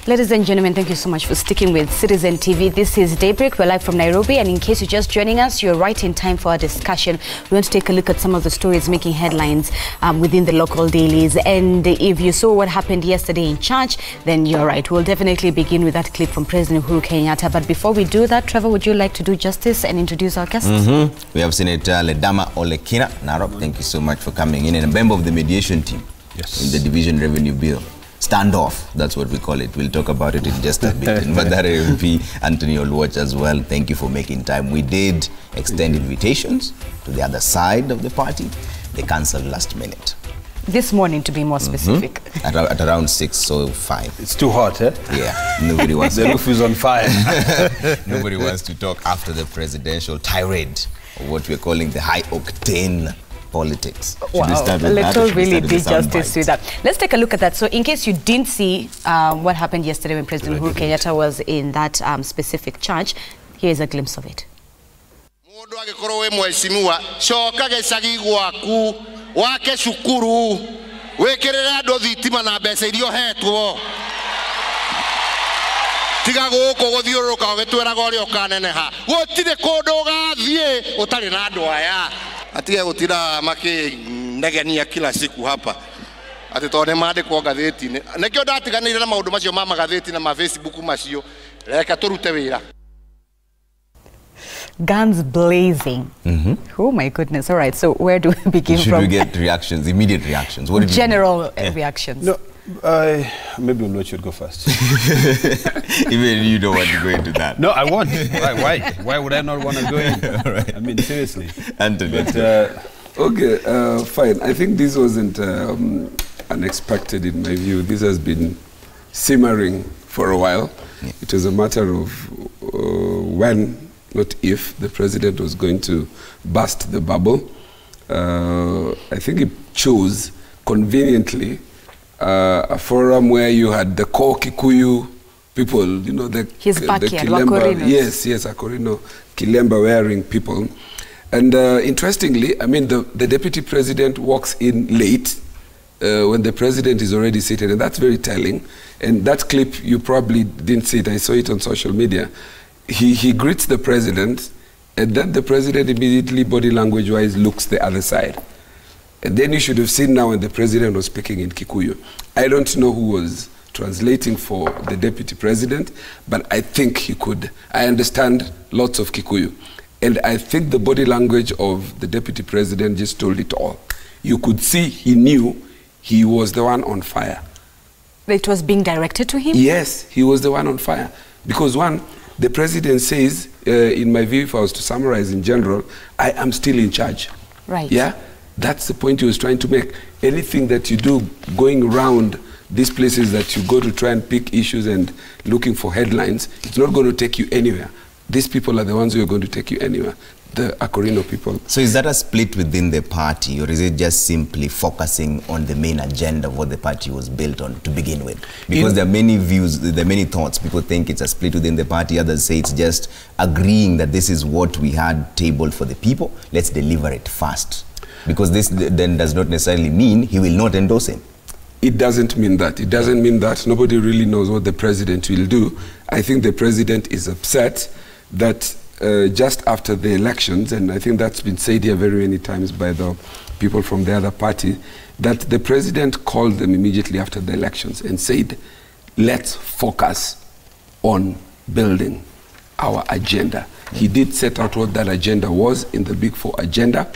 Ladies and gentlemen, thank you so much for sticking with Citizen TV. This is Daybreak. We're live from Nairobi, and in case you're just joining us, you're right in time for our discussion. We want to take a look at some of the stories making headlines within the local dailies. And if you saw what happened yesterday in church, then you're right. We'll definitely begin with that clip from President Uhuru Kenyatta. But before we do that, Trevor, would you like to do justice and introduce our guests? We have Senator Ledama Olekina Narok. Thank you so much for coming in, and a member of the mediation team in the Division Revenue Bill. Standoff, that's what we call it. We'll talk about it in just a bit. And Madara MP Anthony Olwatch as well, thank you for making time. We did extend invitations to the other side of the party. They cancelled last minute. This morning, to be more specific. At around 6, so 5. It's too hot, eh? Yeah, nobody wants The roof is on fire. Nobody wants to talk after the presidential tirade, or what we're calling the high-octane politics. Wow, Leto really did justice with that. Let's take a look at that. So in case you didn't see what happened yesterday when President Uhuru Kenyatta was in that specific church, here's a glimpse of it. Atia gutira make negenia kila siku hapa atitone made kwa gatheti nekio ndatiganire na maundu macio ma magatheti na ma Facebook macio reka turute wira. Guns blazing. Oh my goodness. All right, so where do we begin from? Should we get reactions, immediate reactions? What General reactions. No, maybe Ulwatch should go first. Even you don't want to go into that. No, I want. Why would I not want to go in? All right. I mean, seriously. Anthony. But, okay, fine. I think this wasn't unexpected in my view. This has been simmering for a while. Yeah. It was a matter of when, not if, the president was going to burst the bubble. I think he chose conveniently a forum where you had the core Kikuyu people, you know, his backyard, the Kilemba, yes, Akorino, Kilemba wearing people. And interestingly, I mean, the deputy president walks in late when the president is already seated, and that's very telling. And that clip, you probably didn't see it, I saw it on social media. He greets the president, and then the president immediately, body language-wise, looks the other side. And then you should have seen now when the president was speaking in Kikuyu. I don't know who was translating for the deputy president, but I think he could. I understand lots of Kikuyu. And I think the body language of the deputy president just told it all. You could see he knew he was the one on fire. It was being directed to him? Yes, he was the one on fire. Because one, the president says, in my view, if I was to summarize in general, I am still in charge. Right. Yeah? That's the point he was trying to make. Anything that you do going around these places that you go to try and pick issues and looking for headlines, it's not going to take you anywhere. These people are the ones who are going to take you anywhere, the Akorino people. So is that a split within the party, or is it just simply focusing on the main agenda of what the party was built on to begin with? Because there are many views, there are many thoughts. People think it's a split within the party. Others say it's just agreeing that this is what we had tabled for the people. Let's deliver it fast. Because this then does not necessarily mean he will not endorse him. It doesn't mean that. It doesn't mean that. Nobody really knows what the president will do. I think the president is upset that just after the elections, and I think that's been said here very many times by the people from the other party, that the president called them immediately after the elections and said, let's focus on building our agenda. He did set out what that agenda was in the Big Four agenda.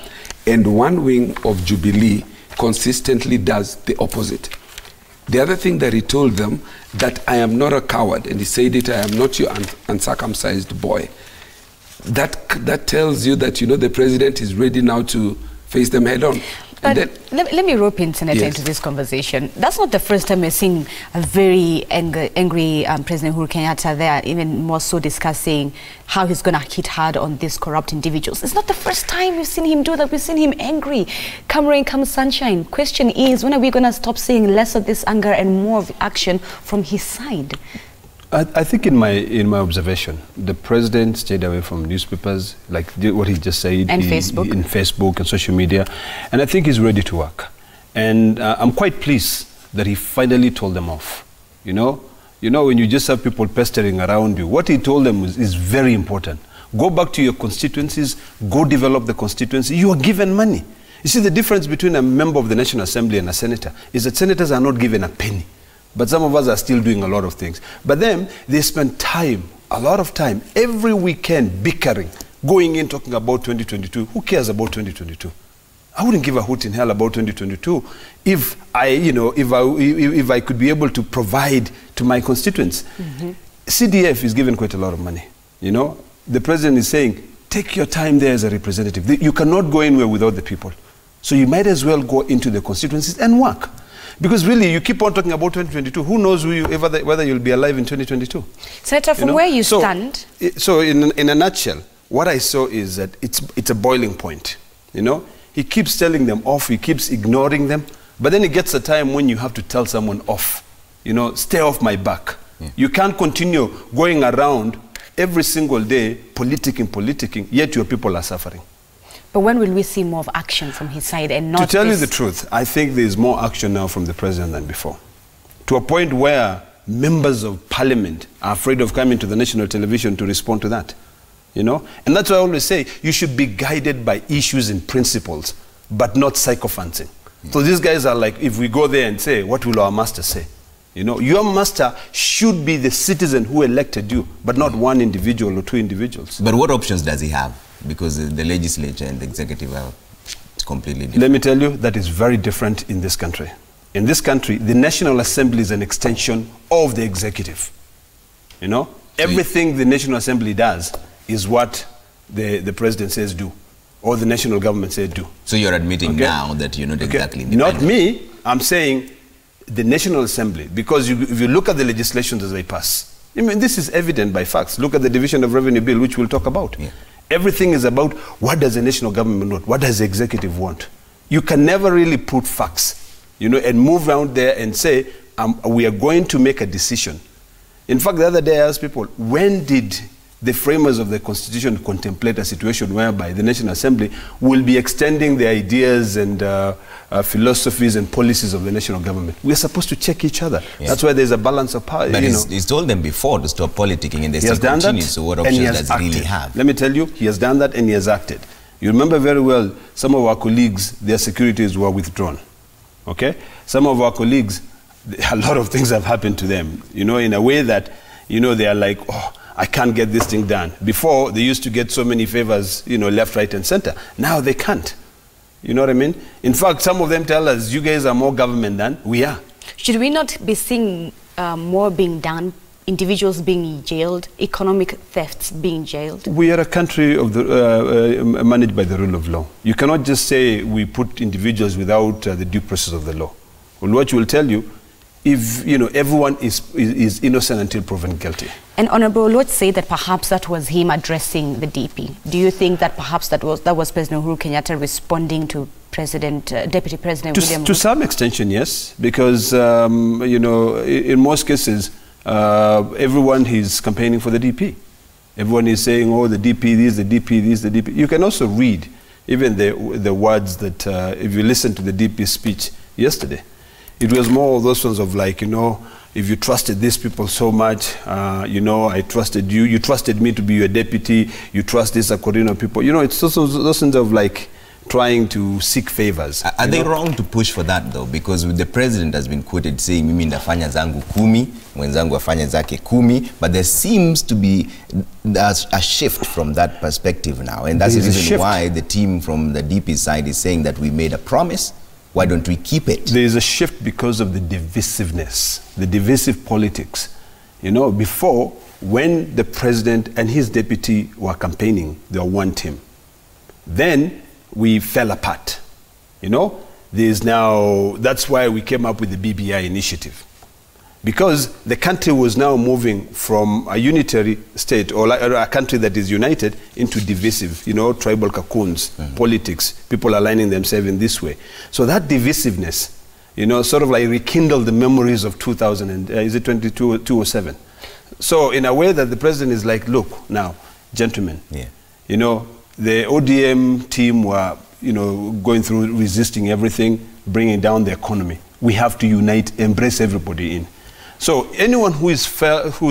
And one wing of Jubilee consistently does the opposite. The other thing that he told them, that I am not a coward, and he said it, I am not your uncircumcised boy. That tells you that, you know, the president is ready now to face them head on. But let me rope in Senator into this conversation. That's not the first time we're seeing a very angry President Uhuru Kenyatta there, even more so discussing how he's going to hit hard on these corrupt individuals. It's not the first time we've seen him do that. We've seen him angry. Come rain, come sunshine. Question is, when are we going to stop seeing less of this anger and more of action from his side? I think in my observation, the president stayed away from newspapers, like what he just said. And Facebook. In Facebook and social media. And I think he's ready to work. And I'm quite pleased that he finally told them off. You know, You know, when you just have people pestering around you, what he told them is very important. Go back to your constituencies, go develop the constituency. You are given money. You see, the difference between a member of the National Assembly and a senator is that senators are not given a penny. But some of us are still doing a lot of things. But then they spend time, a lot of time, every weekend bickering, going in talking about 2022. Who cares about 2022? I wouldn't give a hoot in hell about 2022 if I could be able to provide to my constituents. CDF is given quite a lot of money. You know, the president is saying, take your time there as a representative. You cannot go anywhere without the people. So you might as well go into the constituencies and work. Because really, you keep on talking about 2022. Who knows whether you'll be alive in 2022? Senator, from where you stand... So in a nutshell, what I saw is that it's a boiling point. You know, he keeps telling them off, he keeps ignoring them, but then it gets a time when you have to tell someone off. You know, stay off my back. Yeah. You can't continue going around every single day politicking, yet your people are suffering. But when will we see more of action from his side and not... To tell you the truth, I think there's more action now from the president than before. To a point where members of parliament are afraid of coming to the national television to respond to that. You know? And that's why I always say, you should be guided by issues and principles, but not sycophanting. So these guys are like, if we go there and say, what will our master say? You know, your master should be the citizen who elected you, but not one individual or two individuals. But what options does he have? Because the legislature and the executive are completely different. Let me tell you, that is very different in this country. In this country, the National Assembly is an extension of the executive. You know, everything the National Assembly does is what the president says do, or the national government says do. So you're admitting now that you're not exactly independent? Not me. I'm saying the National Assembly, because if you look at the legislations as they pass, I mean, this is evident by facts. Look at the Division of Revenue Bill, which we'll talk about. Yeah. Everything is about what does the national government want, what does the executive want. You can never really put facts, you know, and move around there and say, we are going to make a decision. In fact, the other day I asked people, when did the framers of the Constitution contemplate a situation whereby the National Assembly will be extending the ideas and philosophies and policies of the national government? We're supposed to check each other. Yes. That's why there's a balance of power. But he's told them before to stop politicking, and they still continue. So what options does he really have? Let me tell you, he has done that and he has acted. You remember very well, some of our colleagues, their securities were withdrawn. Okay? Some of our colleagues, a lot of things have happened to them, you know, in a way that, you know, they are like, oh, I can't get this thing done. Before, they used to get so many favors, you know, left, right, and center. Now they can't. You know what I mean? In fact, some of them tell us, you guys are more government than we are. Should we not be seeing more being done, individuals being jailed, economic thefts being jailed? We are a country of managed by the rule of law. You cannot just say we put individuals without the due process of the law. Well, what will tell you, if you know everyone is innocent until proven guilty. And Honorable Lord said that perhaps that was him addressing the DP. Do you think that perhaps that was President Uhuru Kenyatta responding to Deputy President William Ruto? To some extension, yes, because you know, in most cases, everyone is campaigning for the DP. Everyone is saying, oh, the DP, this, the DP, this, the DP. You can also read even the words that, if you listen to the DP speech yesterday, it was more of those ones of like, you know, if you trusted these people so much, you know, I trusted you, you trusted me to be your deputy, you trust these Akorino people. You know, it's also those ones of like trying to seek favors. Are they wrong to push for that though? Because the president has been quoted saying, mimi ndafanya zangu 10, mwenzangu afanya zake 10, but there seems to be a shift from that perspective now. And that's the reason why the team from the DP side is saying that we made a promise. Why don't we keep it? There is a shift because of the divisiveness, the divisive politics. You know, before, when the president and his deputy were campaigning, they were one team. Then we fell apart. You know, there's now, that's why we came up with the BBI initiative. Because the country was now moving from a unitary state or a country that is united into divisive, you know, tribal cocoons, politics, people aligning themselves in this way. So that divisiveness, you know, sort of like rekindled the memories of 2007. So in a way that the president is like, look, now, gentlemen, you know, the ODM team were, you know, going through resisting everything, bringing down the economy. We have to unite, embrace everybody in. So anyone who is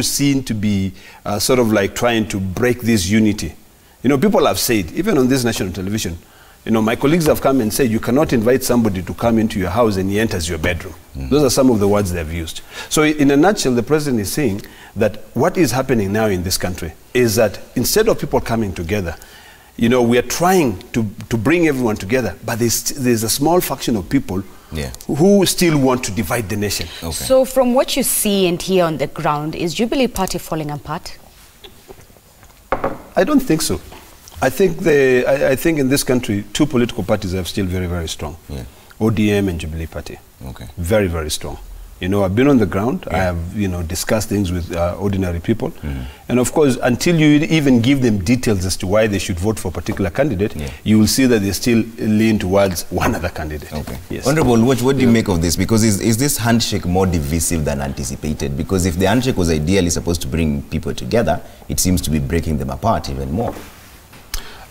seen to be sort of like trying to break this unity, you know, people have said, even on this national television, you know, my colleagues have come and said you cannot invite somebody to come into your house and he enters your bedroom. Those are some of the words they've used. So in a nutshell, the president is saying that what is happening now in this country is that instead of people coming together, you know, we are trying to bring everyone together, but there's a small faction of people who still want to divide the nation. Okay. So from what you see and hear on the ground, is Jubilee Party falling apart? I don't think so. I think in this country, two political parties are still very, very strong. Yeah. ODM and Jubilee Party. Okay. Very, very strong. You know, I've been on the ground. I have, you know, discussed things with ordinary people. And of course, until you even give them details as to why they should vote for a particular candidate, you will see that they still lean towards one other candidate. Okay. Yes. Honorable, what do you make of this? Because is this handshake more divisive than anticipated? Because if the handshake was ideally supposed to bring people together, it seems to be breaking them apart even more.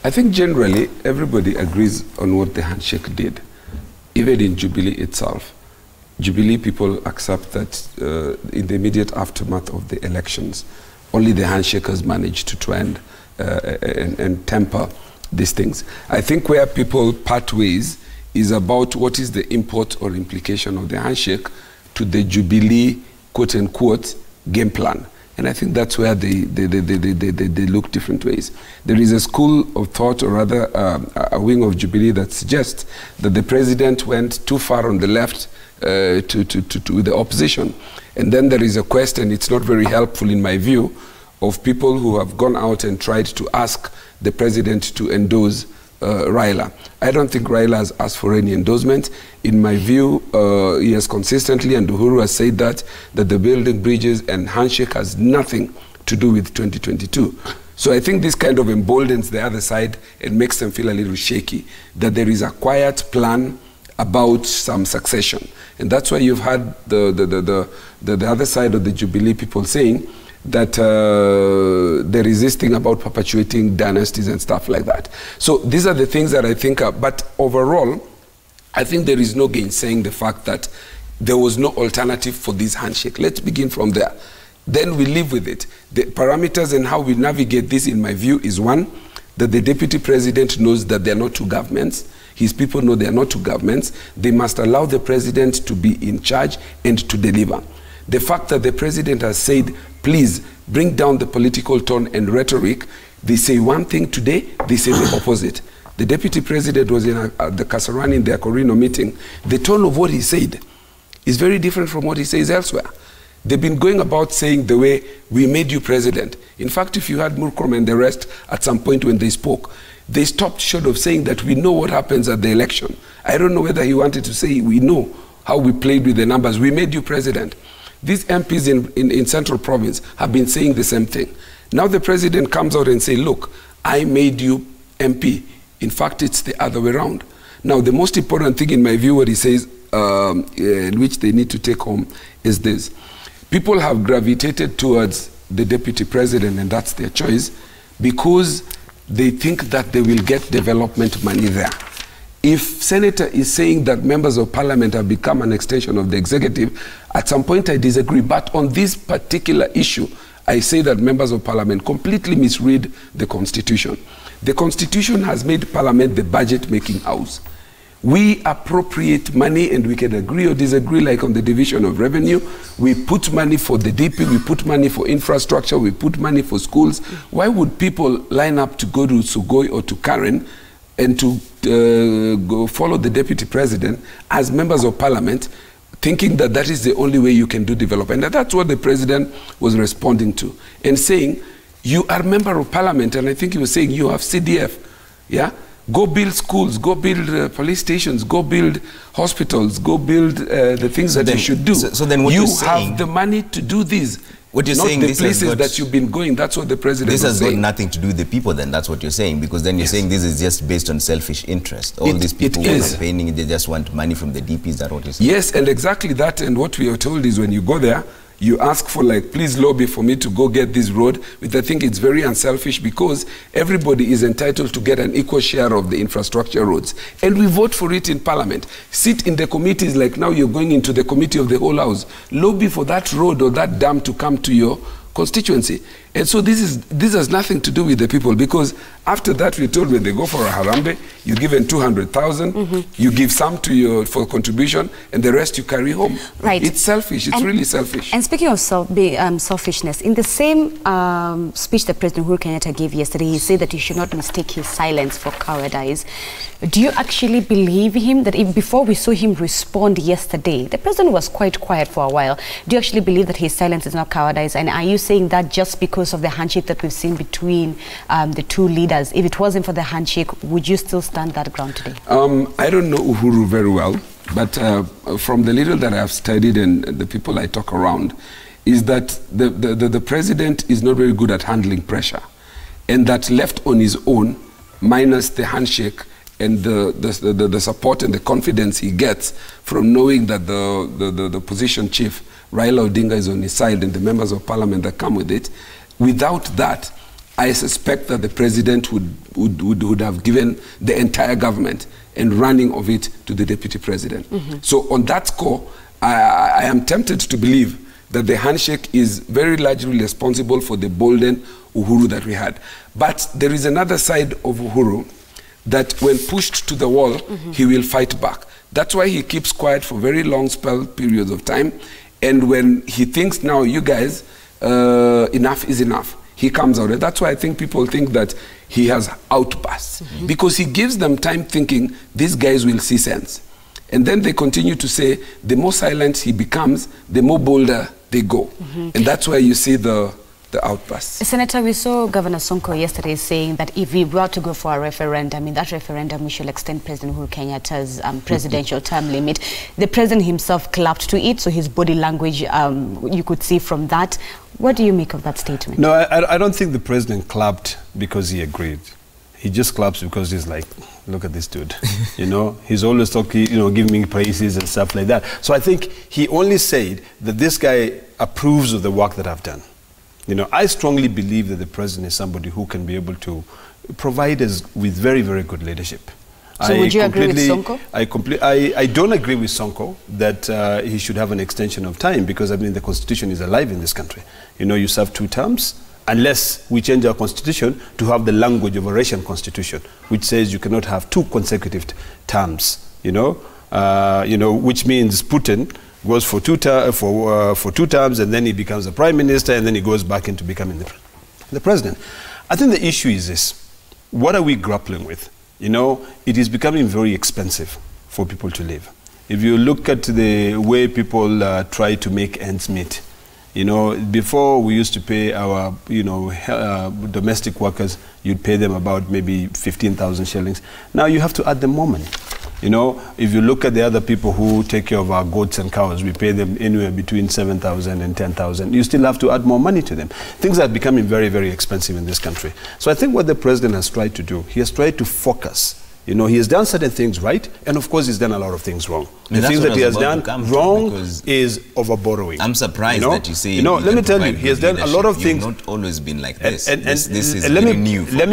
I think generally everybody agrees on what the handshake did, even in Jubilee itself. Jubilee people accept that in the immediate aftermath of the elections, only the handshakers managed to try and temper these things. I think where people part ways is about what is the import or implication of the handshake to the Jubilee, quote-unquote, game plan. And I think that's where they look different ways. There is a school of thought, or rather a wing of Jubilee, that suggests that the president went too far on the left to the opposition. And then there is a quest, and it's not very helpful in my view, of people who have gone out and tried to ask the president to endorse Raila. I don't think Raila has asked for any endorsement. In my view, he has consistently, and Uhuru has said that the building bridges and handshake has nothing to do with 2022. So I think this kind of emboldens the other side and makes them feel a little shaky, that there is a quiet plan about some succession. And that's why you've had the other side of the Jubilee people saying that there is this thing about perpetuating dynasties and stuff like that. So these are the things that I think are, but overall, I think there is no gainsaying the fact that there was no alternative for this handshake. Let's begin from there. Then we live with it. The parameters and how we navigate this, in my view, is one, that the deputy president knows that there are not two governments. His people know there are not two governments. They must allow the president to be in charge and to deliver. The fact that the president has said, please bring down the political tone and rhetoric, they say one thing today, they say the opposite. The deputy president was in the Kasarani in their Corino meeting. The tone of what he said is very different from what he says elsewhere. They've been going about saying the way, we made you president. In fact, if you had Murkomen and the rest at some point when they spoke, they stopped short of saying that we know what happens at the election. I don't know whether he wanted to say we know how we played with the numbers. We made you president. These MPs in Central Province have been saying the same thing. Now the president comes out and says, look, I made you MP. In fact, it's the other way around. Now, the most important thing in my view, what he says, which they need to take home, is this. People have gravitated towards the deputy president, and that's their choice, because they think that they will get development money there. If Senator is saying that members of parliament have become an extension of the executive, at some point I disagree. But on this particular issue, I say that members of parliament completely misread the constitution. The constitution has made parliament the budget-making house. We appropriate money, and we can agree or disagree, like on the division of revenue. We put money for the DP, we put money for infrastructure, we put money for schools. Why would people line up to go to Sugoi or to Karen and to go follow the deputy president as members of parliament, thinking that that is the only way you can do development? And that's what the president was responding to, and saying, you are a member of parliament, and I think he was saying you have CDF, yeah? Go build schools, go build police stations, go build hospitals, go build the things that you should do. So then what you you're saying, have the money to do this. What you're not saying, the places that you've been going. That's what the president was saying. This has got nothing to do with the people then, that's what you're saying, because then you're saying this is just based on selfish interest. All these people who are campaigning, they just want money from the DP, is that what you're saying? Yes, and exactly that, and what we are told is when you go there, You ask for, like, please lobby for me to go get this road, which I think it's very unselfish, because everybody is entitled to get an equal share of the infrastructure roads. And we vote for it in Parliament. Sit in the committees, like now you're going into the committee of the whole house. Lobby for that road or that dam to come to your constituency. And so this has nothing to do with the people, because after that we're told when they go for a Harambe, you're given 200,000, you give some to your for contribution, and the rest you carry home. Right. It's selfish. It's really selfish. And speaking of selfishness, in the same speech that President Uhuru Kenyatta gave yesterday, he said that you should not mistake his silence for cowardice. Do you actually believe him that before we saw him respond yesterday, the president was quite quiet for a while? Do you actually believe that his silence is not cowardice? And are you saying that just because of the handshake that we've seen between the two leaders? If it wasn't for the handshake, would you still stand that ground today? I don't know Uhuru very well, but from the little that I've studied and the people I talk around, is that the president is not very good at handling pressure. And that left on his own, minus the handshake and the support and the confidence he gets from knowing that the opposition chief, Raila Odinga, is on his side, and the members of parliament that come with it. Without that, I suspect that the president would have given the entire government and running of it to the deputy president. So on that score, I am tempted to believe that the handshake is very largely responsible for the bolden Uhuru that we had. But there is another side of Uhuru that when pushed to the wall, he will fight back. That's why he keeps quiet for very long periods of time. And when he thinks now, you guys, enough is enough, he comes out. And that's why I think people think that he has outbursts. Because he gives them time thinking, these guys will see sense. And then they continue to say, the more silent he becomes, the more bolder they go. And that's why you see the outbursts. Senator, we saw Governor Sonko yesterday saying that if we were to go for a referendum, in that referendum we should extend President Uhuru Kenyatta's presidential term limit. The president himself clapped to it, so his body language, you could see from that. What do you make of that statement? No, I don't think the president clapped because he agreed. He just claps because he's like, look at this dude. You know, he's always talking, you know, giving me praises and stuff like that. So I think he only said that this guy approves of the work that I've done. You know, I strongly believe that the president is somebody who can be able to provide us with very, very good leadership. So would you agree with Sonko? I don't agree with Sonko that he should have an extension of time, because, I mean, the constitution is alive in this country. You know, you serve 2 terms, unless we change our constitution to have the language of a Russian constitution, which says you cannot have 2 consecutive terms, you know, which means Putin goes for 2 terms, and then he becomes a prime minister, and then he goes back into becoming the president. I think the issue is this: what are we grappling with? You know, it is becoming very expensive for people to live. If you look at the way people try to make ends meet, you know, before we used to pay our, you know, domestic workers, you'd pay them about maybe 15,000 shillings. Now you have to add them more money. You know, if you look at the other people who take care of our goats and cows, we pay them anywhere between 7,000 and 10,000. You still have to add more money to them. Things are becoming very, very expensive in this country. So I think what the president has tried to do, he has tried to focus. You know, he has done certain things right, and of course he's done a lot of things wrong. The things that he has done wrong is over borrowing. I'm surprised that you say, you know, let me tell you, he has done a lot of things. You've not always been like this. And this is very new. Let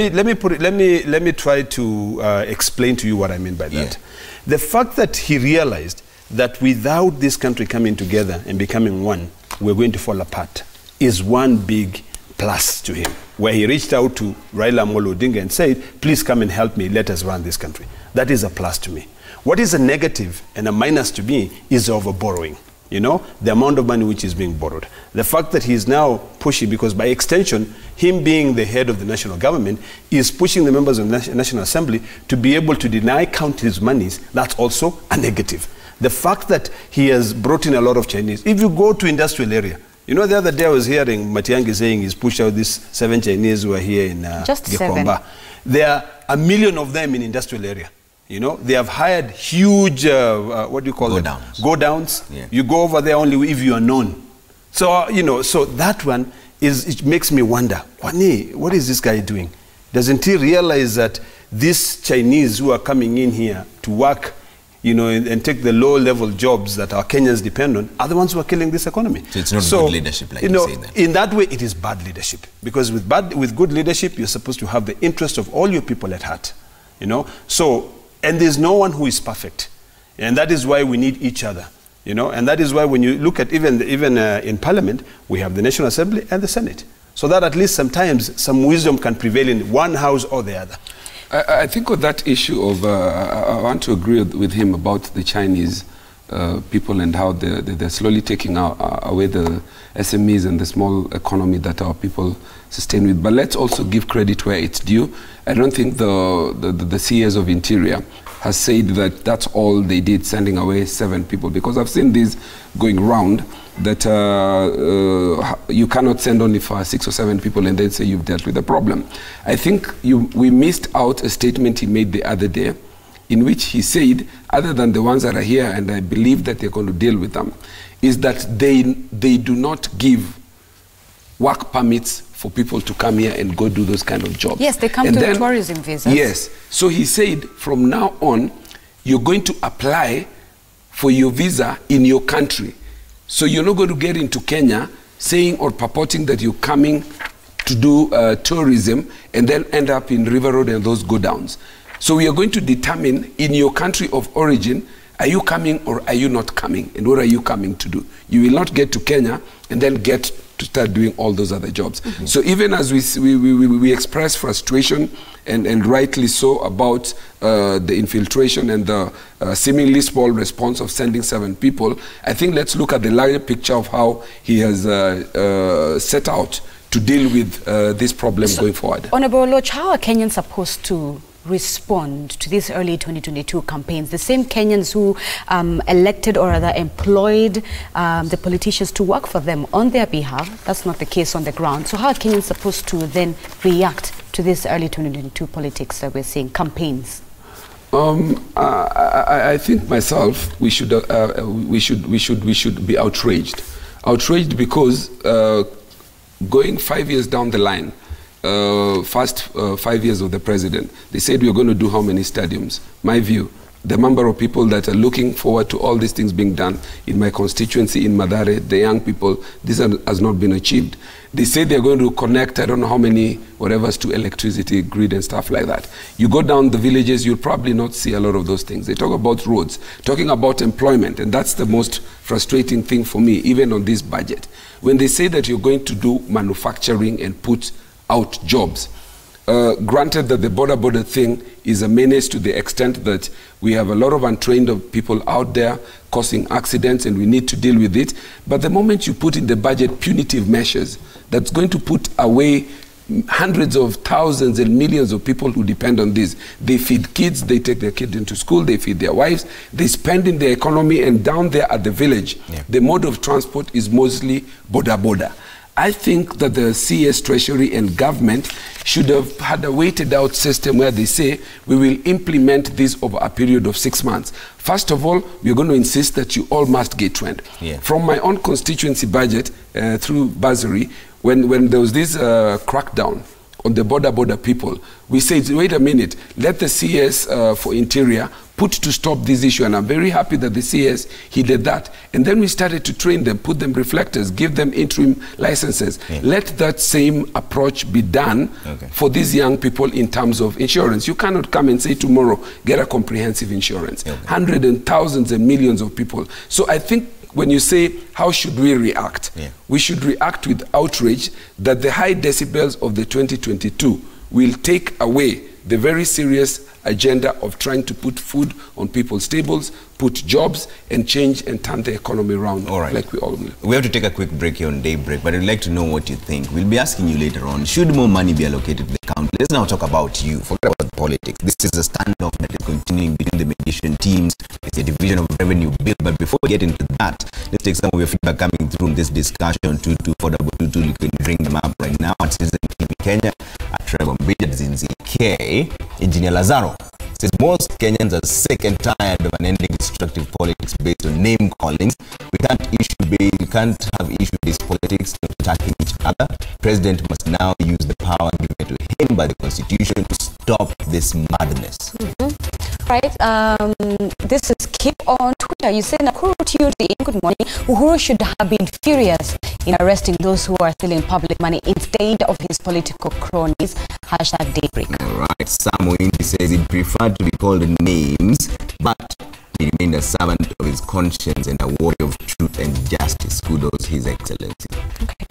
me try to explain to you what I mean by that. Yeah. The fact that he realized that without this country coming together and becoming one, we're going to fall apart, is one big plus to him, where he reached out to Raila Amolo Odinga and said, please come and help me, let us run this country. That is a plus to me. What is a negative and a minus to me is over borrowing. You know, the amount of money which is being borrowed. The fact that he is now pushing, because by extension, him being the head of the national government is pushing the members of the National Assembly to be able to deny counties monies. That's also a negative. The fact that he has brought in a lot of Chinese. If you go to industrial area, you know, the other day I was hearing Matiang'i saying he's pushed out these 7 Chinese who are here in Gikomba. There are 1 million of them in industrial area. You know, they have hired huge, what do you call them? Go downs. Yeah. You go over there only if you are known. So, you know, so that one is, it makes me wonder, what is this guy doing? Doesn't he realize that these Chinese who are coming in here to work you know, and take the low-level jobs that our Kenyans depend on, are the ones who are killing this economy. So it's not good leadership, like you say that. In that way, it is bad leadership. Because with good leadership, you're supposed to have the interest of all your people at heart, you know. So, and there's no one who is perfect. And that is why we need each other, you know. And that is why when you look at even in Parliament, we have the National Assembly and the Senate. So that at least sometimes some wisdom can prevail in one house or the other. I think on that issue of, I want to agree with him about the Chinese people and how they're slowly taking away the SMEs and the small economy that our people sustain with. But let's also give credit where it's due. I don't think the CS of Interior has said that that's all they did, sending away 7 people, because I've seen this going round, that you cannot send only for 6 or 7 people and then say you've dealt with the problem. I think we missed out a statement he made the other day, in which he said, other than the ones that are here, and I believe that they're going to deal with them, is that they do not give work permits for people to come here and go do those kind of jobs. Yes, they come to tourism visas. Yes. So he said, from now on, you're going to apply for your visa in your country. So you're not going to get into Kenya saying or purporting that you're coming to do tourism and then end up in River Road and those go downs. So we are going to determine in your country of origin, are you coming or are you not coming? And what are you coming to do? You will not get to Kenya and then get to start doing all those other jobs. Mm-hmm. So even as we express frustration, and rightly so, about the infiltration and the seemingly small response of sending 7 people, I think let's look at the larger picture of how he has set out to deal with this problem going forward. Honorable Loch, how are Kenyans supposed to respond to these early 2022 campaigns? The same Kenyans who elected or rather employed the politicians to work for them on their behalf, that's not the case on the ground. So how are Kenyans supposed to then react to this early 2022 politics that we're seeing, campaigns? I think myself, we should be outraged. Outraged because going 5 years down the line, first 5 years of the president, they said we're going to do how many stadiums? My view, the number of people that are looking forward to all these things being done in my constituency in Mathare, the young people, this has not been achieved. They say they're going to connect, I don't know how many, whatever's to electricity grid and stuff like that. You go down the villages, you'll probably not see a lot of those things. They talk about roads, talking about employment, and that's the most frustrating thing for me, even on this budget. When they say that you're going to do manufacturing and put out jobs, granted that the border thing is a menace to the extent that we have a lot of untrained people out there causing accidents and we need to deal with it. But the moment you put in the budget punitive measures that's going to put away hundreds of thousands and millions of people who depend on this, they feed kids, they take their kids into school, they feed their wives, they spend in the economy, and down there at the village, the mode of transport is mostly border. I think that the CS, Treasury and government should have had a weighted out system where they say we will implement this over a period of 6 months. First of all, we're going to insist that you all must get trained. From my own constituency budget through bursary, when there was this crackdown on the border people, we said, wait a minute, let the CS for Interior put to stop this issue, and I'm very happy that the CS, he did that. And then we started to train them, put them reflectors, give them interim licenses. Let that same approach be done for these young people in terms of insurance. You cannot come and say tomorrow, get a comprehensive insurance. Hundreds and thousands and millions of people. So I think when you say, how should we react? We should react with outrage that the high decibels of the 2022 will take away the very serious agenda of trying to put food on people's tables, put jobs, and change and turn the economy around like we all will. We have to take a quick break here on Daybreak, but I'd like to know what you think. We'll be asking you later on, should more money be allocated to the county? Let's now talk about you. Forget about politics. This is a standoff that is continuing between the mediation teams. It's a division of revenue bill. But before we get into that, let's take some of your feedback coming through in this discussion. 22422, you can bring them up right now at Citizen TV Kenya, at Trevor Mbija, Zinzi K, Engineer Lazaro says most Kenyans are sick and tired of an ending destructive politics based on name callings. We can't have issue-based politics attacking each other. President must now use the power given to him by the Constitution to stop this madness. Right, this is Keep on Twitter. You say Nakuru Tuesday, good morning. Uhuru should have been furious in arresting those who are stealing public money instead of his political cronies. Hashtag Daybreak. Alright, Sam Windy says he'd prefer to be called names, but he remained a servant of his conscience and a warrior of truth and justice. Kudos, His Excellency. Okay.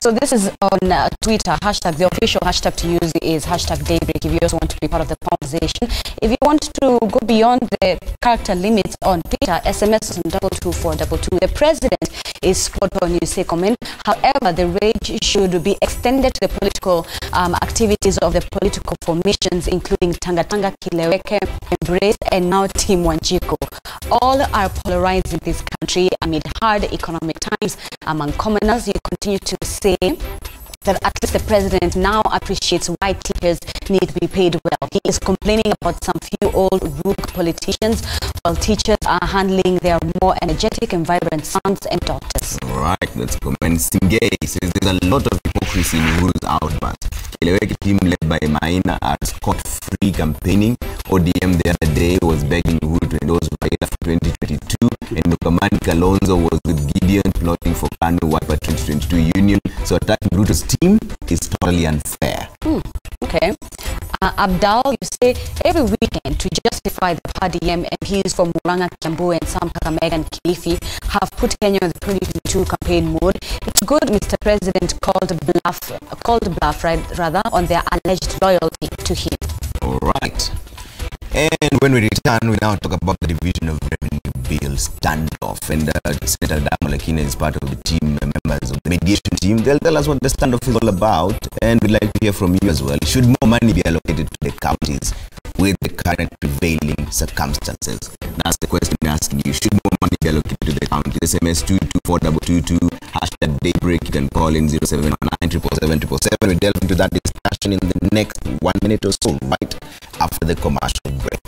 So this is on Twitter. Hashtag, the official hashtag to use is hashtag Daybreak if you also want to be part of the conversation. If you want to go beyond the character limits on Twitter, SMS on 22422. The president is spot on, you say comment. However, the rage should be extended to the political activities of the political formations, including Tangatanga, Kileweke, Embrace, and now Team Wanjiku. All are polarized in this country amid hard economic times among commoners. You continue to say that at least the president now appreciates why teachers need to be paid well. He is complaining about some few old rogue politicians while teachers are handling their more energetic and vibrant sons and daughters. All right, let's comment. Singay says there's a lot of hypocrisy in Uhuru's outburst. Kileweke team led by Maina are scot-free campaigning. ODM the other day was begging Uhuru to endorse Raila for 2022, and Nukamani Kalonzo was with Gideon plotting for Kanu Wiper 2022 union. So attacking Ruto's team is totally unfair. Okay. Abdal, you say every weekend to justify the PDM MPs from Muranga, Kiambu, and some Kakamega and Kilifi have put Kenya on the 2022 campaign mode. It's good Mr. President called bluff, rather, on their alleged loyalty to him. All right. And when we return, we now talk about the division of revenue bill standoff. And Senator Damalakina is part of the team, members of the mediation team. They'll tell us what the standoff is all about. And we'd like to hear from you as well. Should more money be allocated to the counties with the current prevailing circumstances? That's the question we're asking you. Should more money be allocated to the counties? SMS 22422, hashtag Daybreak. You can call in 0719 777. We delve into that discussion in the next 1 minute or so, right after the commercial break.